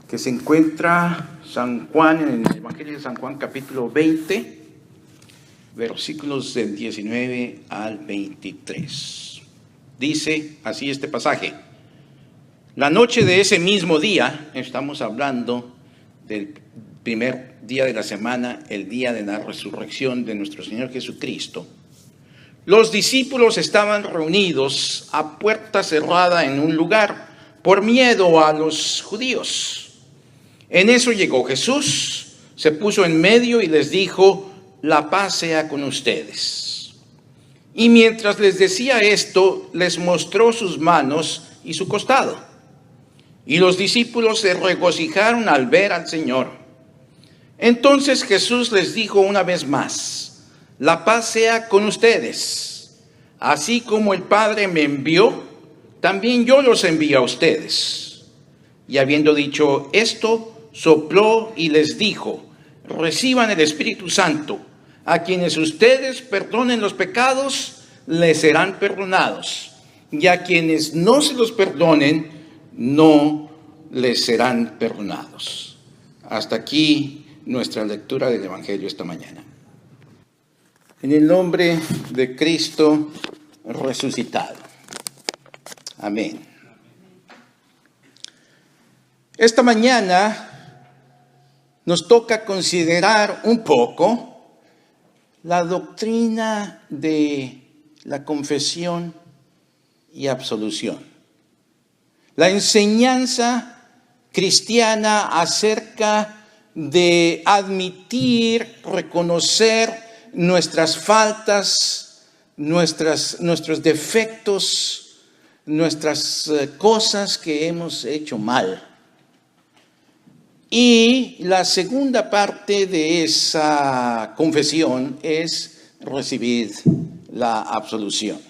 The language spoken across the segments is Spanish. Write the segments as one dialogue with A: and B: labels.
A: que se encuentra San Juan, en el Evangelio de San Juan, capítulo 20, versículos del 19 al 23. Dice así este pasaje: la noche de ese mismo día, estamos hablando del primer día de la semana, el día de la resurrección de nuestro Señor Jesucristo, los discípulos estaban reunidos a puerta cerrada en un lugar por miedo a los judíos. En eso llegó Jesús, se puso en medio y les dijo: la paz sea con ustedes. Y mientras les decía esto, les mostró sus manos y su costado. Y los discípulos se regocijaron al ver al Señor. Entonces Jesús les dijo una vez más: la paz sea con ustedes. Así como el Padre me envió, también yo los envío a ustedes. Y habiendo dicho esto, sopló y les dijo: reciban el Espíritu Santo. A quienes ustedes perdonen los pecados, les serán perdonados. Y a quienes no se los perdonen, no les serán perdonados. Hasta aquí nuestra lectura del Evangelio esta mañana. En el nombre de Cristo resucitado. Amén. Esta mañana nos toca considerar un poco la doctrina de la confesión y absolución. La enseñanza cristiana acerca de admitir, reconocer nuestras faltas, nuestros defectos, nuestras cosas que hemos hecho mal. Y la segunda parte de esa confesión es recibir la absolución.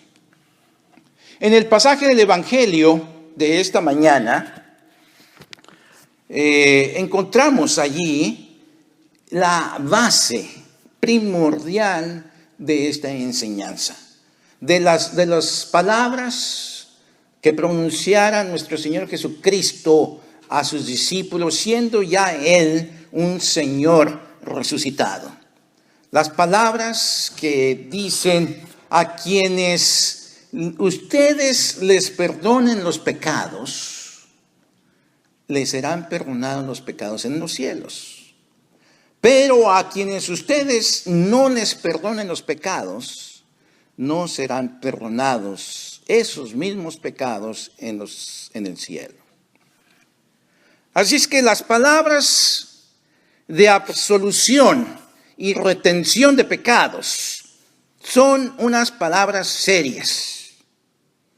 A: En el pasaje del Evangelio de esta mañana, encontramos allí la base primordial de esta enseñanza. De las palabras que pronunciara nuestro Señor Jesucristo a sus discípulos, siendo ya Él un Señor resucitado. Las palabras que dicen: a quienes ustedes les perdonen los pecados, les serán perdonados los pecados en los cielos. Pero a quienes ustedes no les perdonen los pecados, no serán perdonados esos mismos pecados en el cielo. Así es que las palabras de absolución y retención de pecados son unas palabras serias.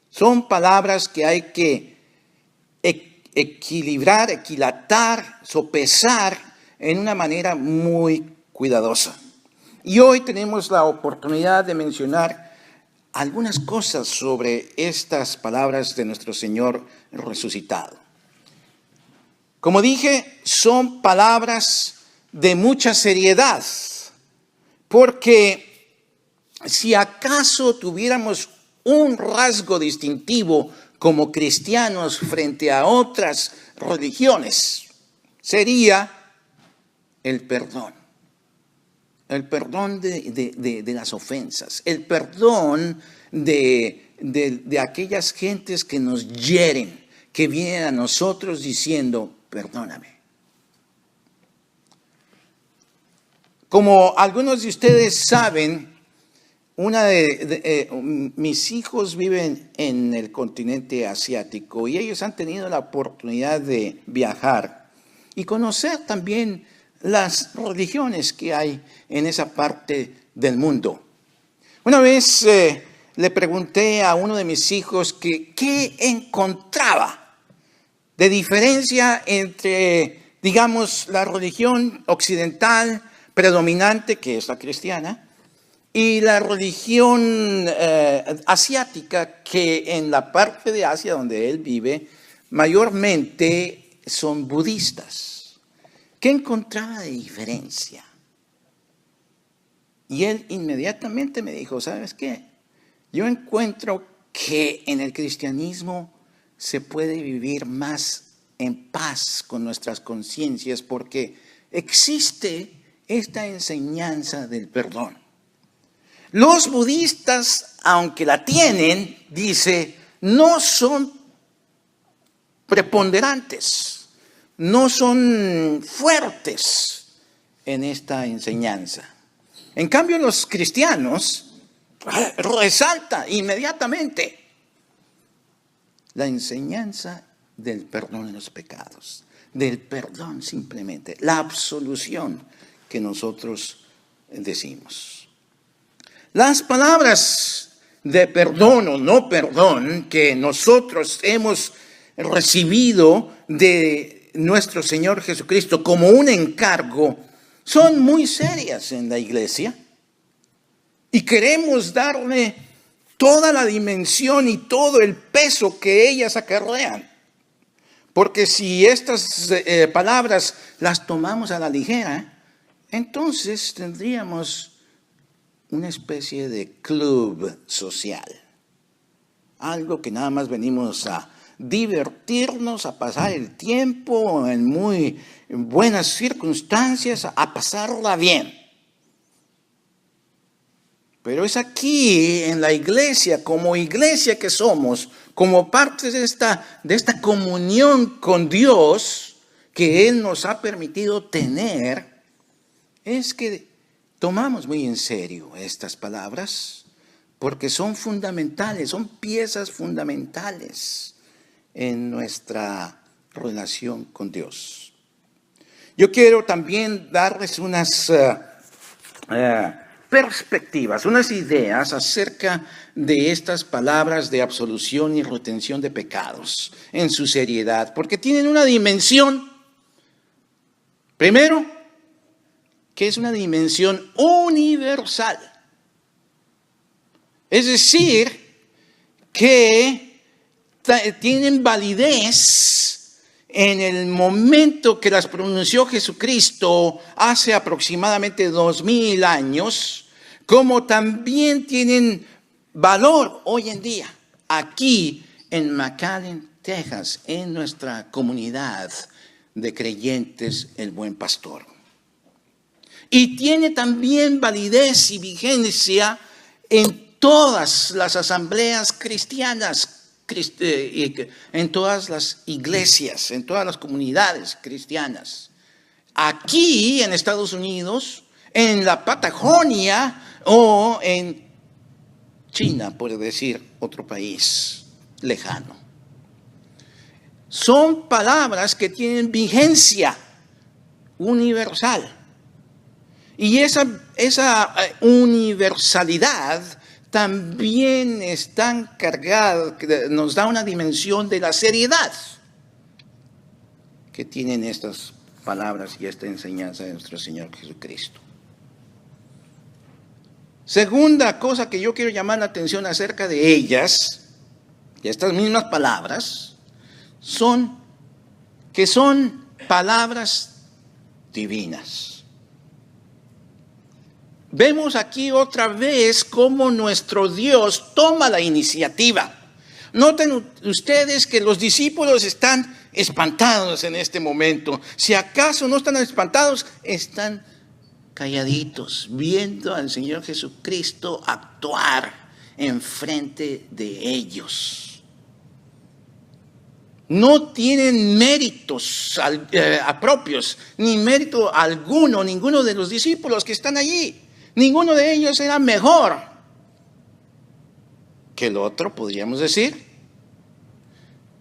A: Son palabras que hay que equilibrar, equilatar, sopesar en una manera muy cuidadosa. Y hoy tenemos la oportunidad de mencionar algunas cosas sobre estas palabras de nuestro Señor resucitado. Como dije, son palabras de mucha seriedad, porque si acaso tuviéramos un rasgo distintivo como cristianos frente a otras religiones, sería el perdón. El perdón de las ofensas, el perdón de aquellas gentes que nos hieren, que vienen a nosotros diciendo: perdóname. Como algunos de ustedes saben, mis hijos viven en el continente asiático y ellos han tenido la oportunidad de viajar y conocer también las religiones que hay en esa parte del mundo. Una vez le pregunté a uno de mis hijos qué encontraba de diferencia entre, digamos, la religión occidental predominante, que es la cristiana, y la religión asiática, que en la parte de Asia donde él vive, mayormente son budistas. ¿Qué encontraba de diferencia? Y él inmediatamente me dijo: ¿sabes qué? Yo encuentro que en el cristianismo se puede vivir más en paz con nuestras conciencias porque existe esta enseñanza del perdón. Los budistas, aunque la tienen, dice, no son preponderantes, no son fuertes en esta enseñanza. En cambio, los cristianos resalta inmediatamente la enseñanza del perdón de los pecados, del perdón simplemente, la absolución que nosotros decimos. Las palabras de perdón o no perdón que nosotros hemos recibido de nuestro Señor Jesucristo como un encargo son muy serias en la iglesia y queremos darle toda la dimensión y todo el peso que ellas acarrean. Porque si estas palabras las tomamos a la ligera, entonces tendríamos una especie de club social. Algo que nada más venimos a divertirnos, a pasar el tiempo en muy buenas circunstancias, a pasarla bien. Pero es aquí en la iglesia, como iglesia que somos, como parte de esta comunión con Dios que Él nos ha permitido tener, es que tomamos muy en serio estas palabras porque son fundamentales, son piezas fundamentales en nuestra relación con Dios. Yo quiero también darles unas perspectivas, unas ideas acerca de estas palabras de absolución y retención de pecados en su seriedad, porque tienen una dimensión, primero, que es una dimensión universal. Es decir, que tienen validez en el momento que las pronunció Jesucristo hace aproximadamente 2000 años, como también tienen valor hoy en día, aquí en McAllen, Texas, en nuestra comunidad de creyentes, el Buen Pastor. Y tiene también validez y vigencia en todas las asambleas cristianas, en todas las iglesias, en todas las comunidades cristianas. Aquí en Estados Unidos, en la Patagonia o en China, por decir otro país lejano. Son palabras que tienen vigencia universal. Y esa universalidad también está cargada, nos da una dimensión de la seriedad que tienen estas palabras y esta enseñanza de nuestro Señor Jesucristo. Segunda cosa que yo quiero llamar la atención acerca de ellas, de estas mismas palabras, son que son palabras divinas. Vemos aquí otra vez cómo nuestro Dios toma la iniciativa. Noten ustedes que los discípulos están espantados en este momento. Si acaso no están espantados, están calladitos, viendo al Señor Jesucristo actuar enfrente de ellos. No tienen méritos propios, ni mérito alguno, ninguno de los discípulos que están allí. Ninguno de ellos era mejor que el otro, podríamos decir.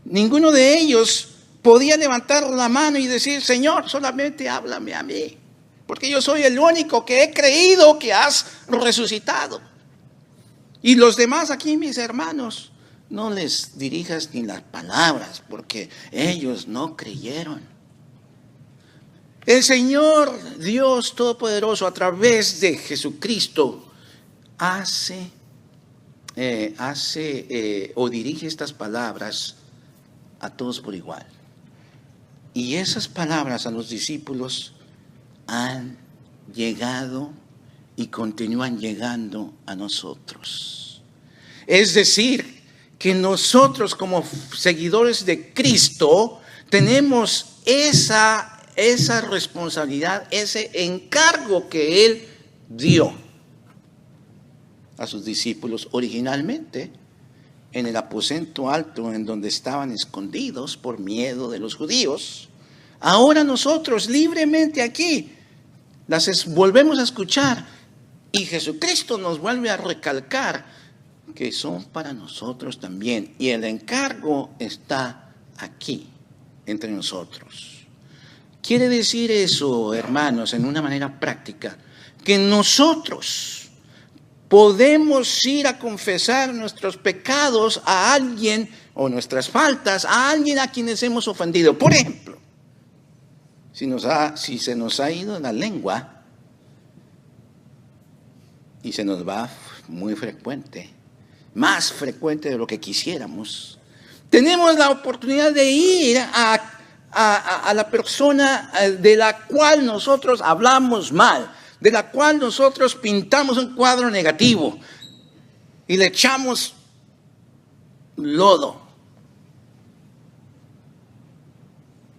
A: Ninguno de ellos podía levantar la mano y decir: Señor, solamente háblame a mí, porque yo soy el único que he creído que has resucitado. Y los demás aquí, mis hermanos, no les dirijas ni las palabras, porque ellos no creyeron. El Señor Dios Todopoderoso, a través de Jesucristo, hace o dirige estas palabras a todos por igual. Y esas palabras a los discípulos han llegado y continúan llegando a nosotros. Es decir, que nosotros como seguidores de Cristo Tenemos esa responsabilidad, ese encargo que Él dio a sus discípulos originalmente en el aposento alto en donde estaban escondidos por miedo de los judíos. Ahora nosotros libremente aquí las volvemos a escuchar y Jesucristo nos vuelve a recalcar que son para nosotros también. Y el encargo está aquí, entre nosotros. Quiere decir eso, hermanos, en una manera práctica, que nosotros podemos ir a confesar nuestros pecados a alguien o nuestras faltas a alguien a quienes hemos ofendido. Por ejemplo, si se nos ha ido la lengua y se nos va muy frecuente, más frecuente de lo que quisiéramos, tenemos la oportunidad de ir a la persona de la cual nosotros hablamos mal, de la cual nosotros pintamos un cuadro negativo y le echamos lodo.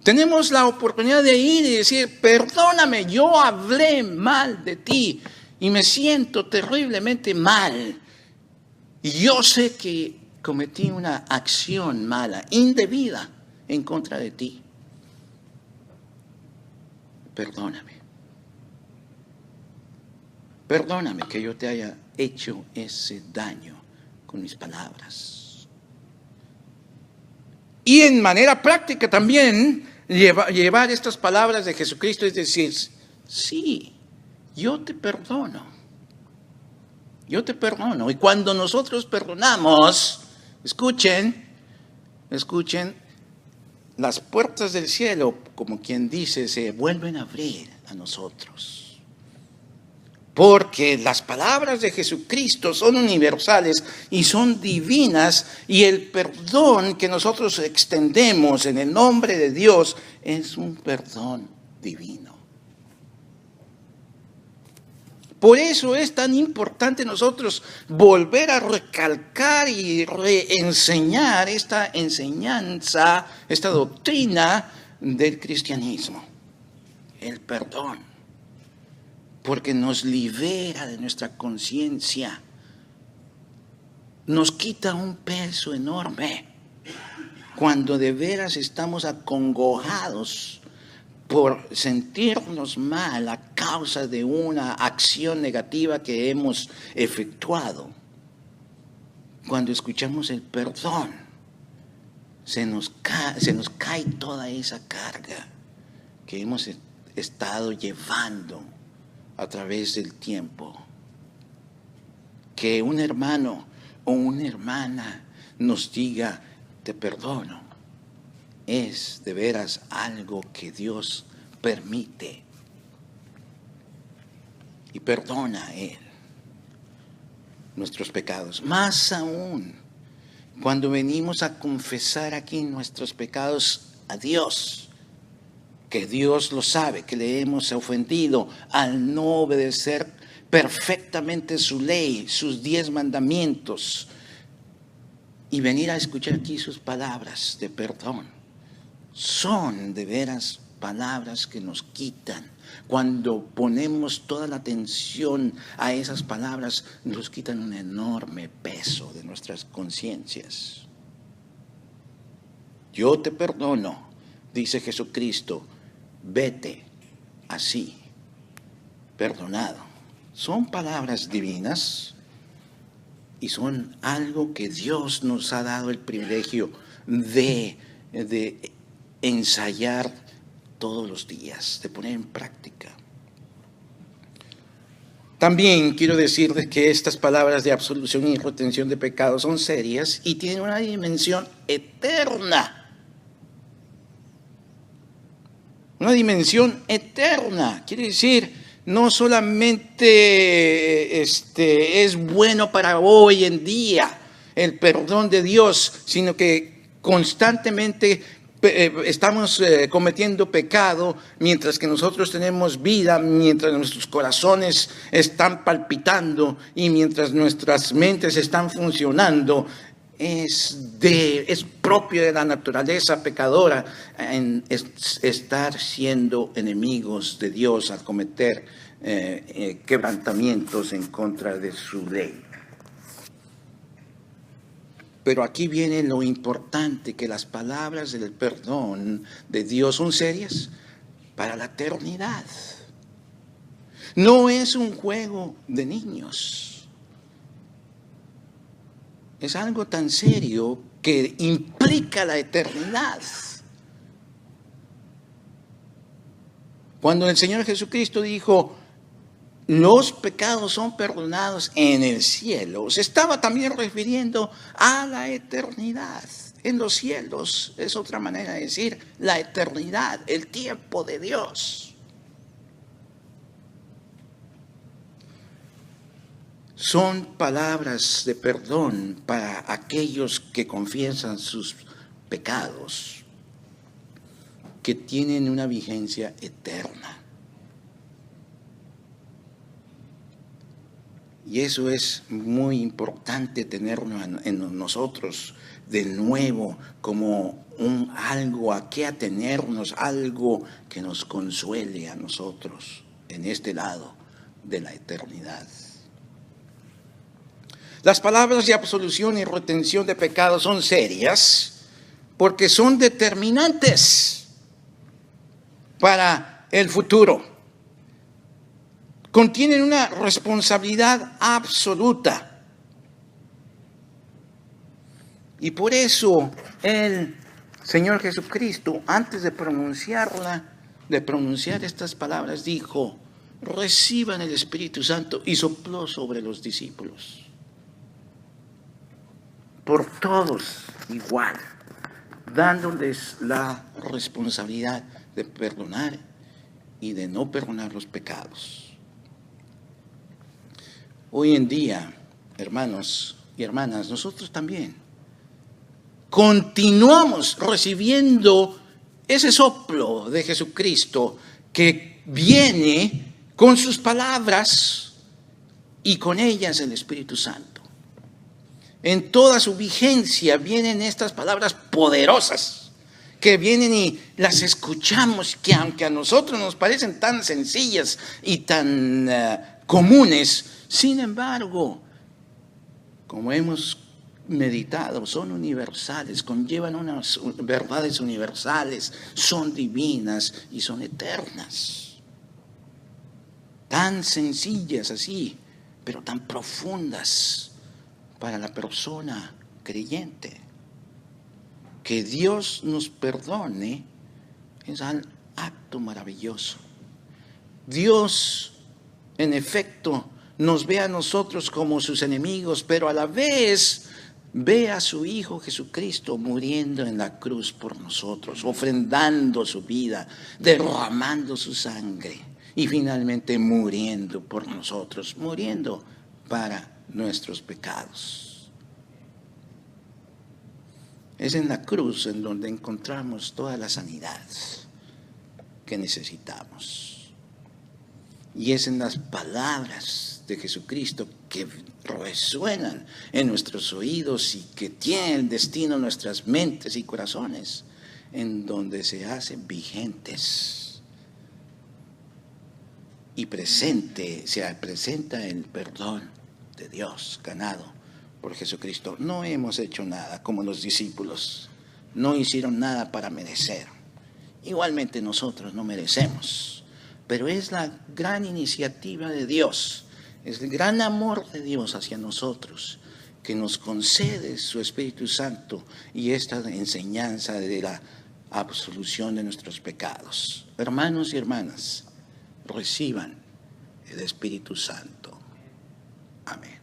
A: Tenemos la oportunidad de ir y decir: perdóname, yo hablé mal de ti y me siento terriblemente mal. Y yo sé que cometí una acción mala, indebida, en contra de ti. Perdóname. Perdóname que yo te haya hecho ese daño con mis palabras. Y en manera práctica también llevar estas palabras de Jesucristo, es decir, sí, yo te perdono. Yo te perdono. Y cuando nosotros perdonamos, escuchen, las puertas del cielo, como quien dice, se vuelven a abrir a nosotros. Porque las palabras de Jesucristo son universales y son divinas, y el perdón que nosotros extendemos en el nombre de Dios es un perdón divino. Por eso es tan importante nosotros volver a recalcar y reenseñar esta enseñanza, esta doctrina del cristianismo, el perdón. Porque nos libera de nuestra conciencia, nos quita un peso enorme cuando de veras estamos acongojados por sentirnos mal a causa de una acción negativa que hemos efectuado. Cuando escuchamos el perdón, se nos cae toda esa carga que hemos estado llevando a través del tiempo. Que un hermano o una hermana nos diga: te perdono, es de veras algo que Dios permite y perdona a Él nuestros pecados. Más aún, cuando venimos a confesar aquí nuestros pecados a Dios, que Dios lo sabe, que le hemos ofendido al no obedecer perfectamente su ley, sus 10 mandamientos, y venir a escuchar aquí sus palabras de perdón. Son de veras palabras que nos quitan. Cuando ponemos toda la atención a esas palabras, nos quitan un enorme peso de nuestras conciencias. Yo te perdono, dice Jesucristo, vete así, perdonado. Son palabras divinas y son algo que Dios nos ha dado el privilegio de ensayar todos los días, de poner en práctica. También quiero decirles que estas palabras de absolución y retención de pecados son serias y tienen una dimensión eterna. Una dimensión eterna, quiere decir, no solamente es bueno para hoy en día el perdón de Dios, sino que constantemente estamos cometiendo pecado mientras que nosotros tenemos vida, mientras nuestros corazones están palpitando y mientras nuestras mentes están funcionando. es propio de la naturaleza pecadora en estar siendo enemigos de Dios al cometer quebrantamientos en contra de su ley. Pero aquí viene lo importante, que las palabras del perdón de Dios son serias para la eternidad. No es un juego de niños. Es algo tan serio que implica la eternidad. Cuando el Señor Jesucristo dijo, los pecados son perdonados en el cielo, se estaba también refiriendo a la eternidad. En los cielos es otra manera de decir la eternidad, el tiempo de Dios. Son palabras de perdón para aquellos que confiesan sus pecados, que tienen una vigencia eterna. Y eso es muy importante tenerlo en nosotros de nuevo como algo a qué atenernos, algo que nos consuele a nosotros en este lado de la eternidad. Las palabras de absolución y retención de pecados son serias porque son determinantes para el futuro. Contienen una responsabilidad absoluta. Y por eso el Señor Jesucristo, antes de pronunciar estas palabras, dijo, reciban el Espíritu Santo, y sopló sobre los discípulos. Por todos igual, dándoles la responsabilidad de perdonar y de no perdonar los pecados. Hoy en día, hermanos y hermanas, nosotros también continuamos recibiendo ese soplo de Jesucristo que viene con sus palabras y con ellas el Espíritu Santo. En toda su vigencia vienen estas palabras poderosas que vienen y las escuchamos, que aunque a nosotros nos parecen tan sencillas y tan comunes, sin embargo, como hemos meditado, son universales, conllevan unas verdades universales, son divinas y son eternas. Tan sencillas así, pero tan profundas para la persona creyente. Que Dios nos perdone es un acto maravilloso. Dios, en efecto, nos ve a nosotros como sus enemigos, pero a la vez ve a su Hijo Jesucristo muriendo en la cruz por nosotros, ofrendando su vida, derramando su sangre y finalmente muriendo por nosotros, muriendo para nuestros pecados. Es en la cruz en donde encontramos toda la sanidad que necesitamos. Y es en las palabras de Jesucristo que resuenan en nuestros oídos y que tienen el destino en nuestras mentes y corazones, en donde se hacen vigentes y se presenta el perdón de Dios ganado por Jesucristo. No hemos hecho nada como los discípulos, no hicieron nada para merecer. Igualmente nosotros no merecemos, pero es la gran iniciativa de Dios, es el gran amor de Dios hacia nosotros, que nos concede su Espíritu Santo y esta enseñanza de la absolución de nuestros pecados. Hermanos y hermanas, reciban el Espíritu Santo. Amén.